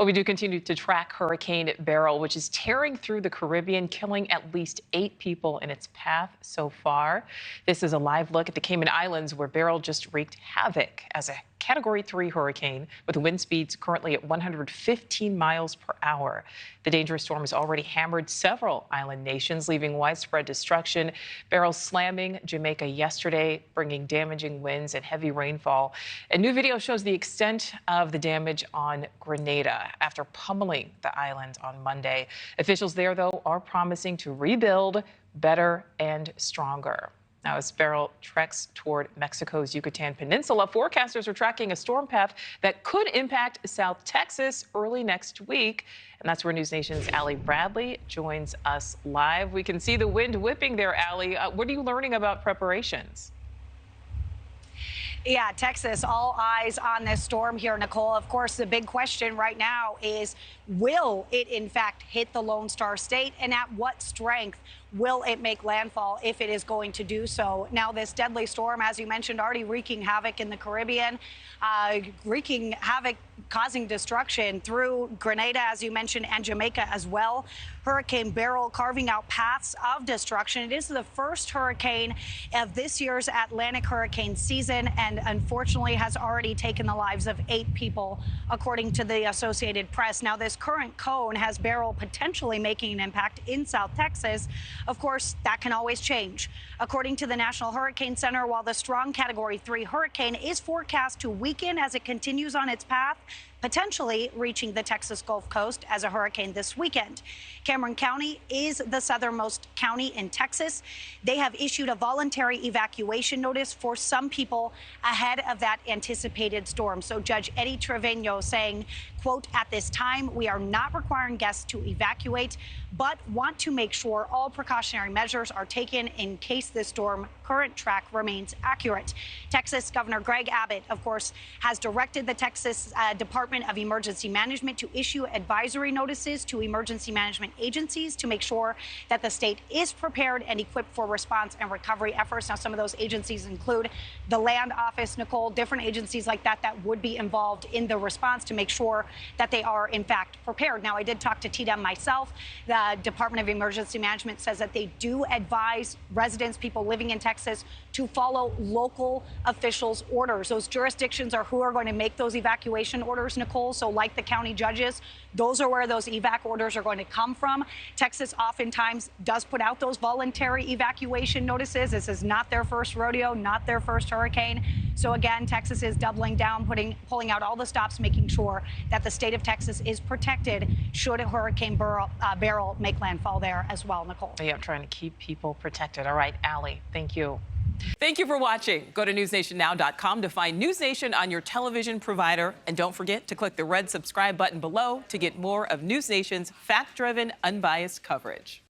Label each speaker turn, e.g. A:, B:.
A: Well, we do continue to track Hurricane Beryl, which is tearing through the Caribbean, killing at least 8 people in its path so far. This is a live look at the Cayman Islands, where Beryl just wreaked havoc as a Category 3 hurricane with wind speeds currently at 115 miles per hour. The dangerous storm has already hammered several island nations, leaving widespread destruction. Beryl slamming Jamaica yesterday, bringing damaging winds and heavy rainfall. A new video shows the extent of the damage on Grenada after pummeling the island on Monday. Officials there, though, are promising to rebuild better and stronger. Now, as Beryl treks toward Mexico's Yucatan Peninsula, forecasters are tracking a storm path that could impact South Texas early next week. And that's where NewsNation's Allie Bradley joins us live. We can see the wind whipping there, Allie. What are you learning about preparations?
B: Yeah, Texas, all eyes on this storm here, Nichole. Of course, the big question right now is, will it in fact hit the Lone Star State, and at what strength will it make landfall if it is going to do so? Now, this deadly storm, as you mentioned, already wreaking havoc in the Caribbean, wreaking havoc, causing destruction through Grenada, as you mentioned, and Jamaica as well. Hurricane Beryl carving out paths of destruction. It is the first hurricane of this year's Atlantic hurricane season, and unfortunately has already taken the lives of 8 people, according to the Associated Press. Now, this current cone has Beryl potentially making an impact in South Texas. Of course, that can always change. According to the National Hurricane Center, while the strong Category 3 hurricane is forecast to weaken as it continues on its path, potentially reaching the Texas Gulf Coast as a hurricane this weekend. Cameron County is the southernmost county in Texas. They have issued a voluntary evacuation notice for some people ahead of that anticipated storm. So Judge Eddie Trevino saying, quote, "At this time, we are not requiring guests to evacuate, but want to make sure all precautionary measures are taken in case this storm current track remains accurate." Texas Governor Greg Abbott, of course, has directed the Texas Department of Emergency Management to issue advisory notices to emergency management agencies to make sure that the state is prepared and equipped for response and recovery efforts. Now, some of those agencies include the Land Office, Nichole, different agencies like that that would be involved in the response to make sure that they are, in fact, prepared. Now, I did talk to TDEM myself. The Department of Emergency Management says that they do advise residents, people living in Texas, to follow local officials' orders. Those jurisdictions are who are going to make those evacuation orders, Nichole. So like the county judges, those are where those evac orders are going to come from. Texas oftentimes does put out those voluntary evacuation notices. This is not their first rodeo, not their first hurricane. So again, Texas is doubling down, pulling out all the stops, making sure that the state of Texas is protected should a Hurricane Beryl make landfall there as well, Nichole.
A: Yeah, trying to keep people protected. All right, Allie, thank you. Thank you for watching. Go to newsnationnow.com to find NewsNation on your television provider. And don't forget to click the red subscribe button below to get more of NewsNation's fact-driven, unbiased coverage.